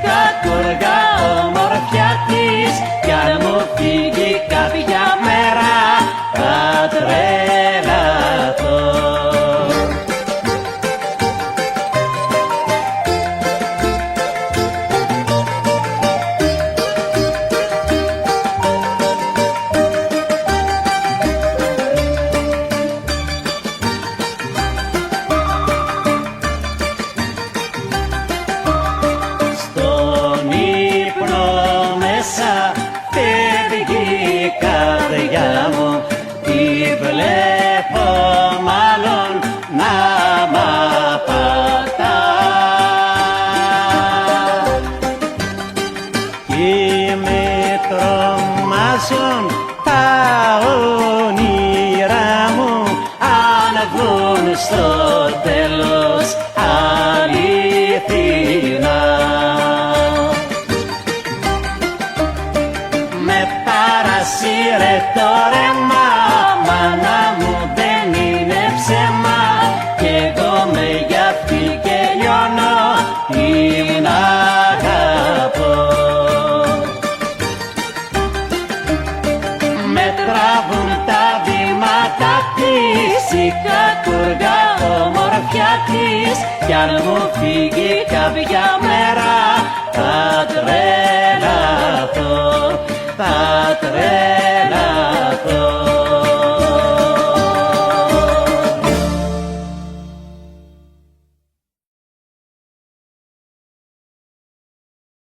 κακούργα ομορφιά της, κι αν μου φύγει κάποια μέρα θα τρελαθώ. Φεύγει η καρδιά μου, τη βλέπω μάλλον να μ' απατά. Κι με τρομάζουν τα όνειρά μου, αν βγουν στο τέλος αληθινά. Παρασύρε το ρέμα, μάνα μου δεν είναι ψέμα, κι εγώ με γι' αυτή και λιώνω, την αγαπώ. Με τραβούν τα βήματα της, η κακούργα ομορφιά της, κι αν μου φύγει κάποια μέρα θα τρελαθώ. Θα τρελαθώ.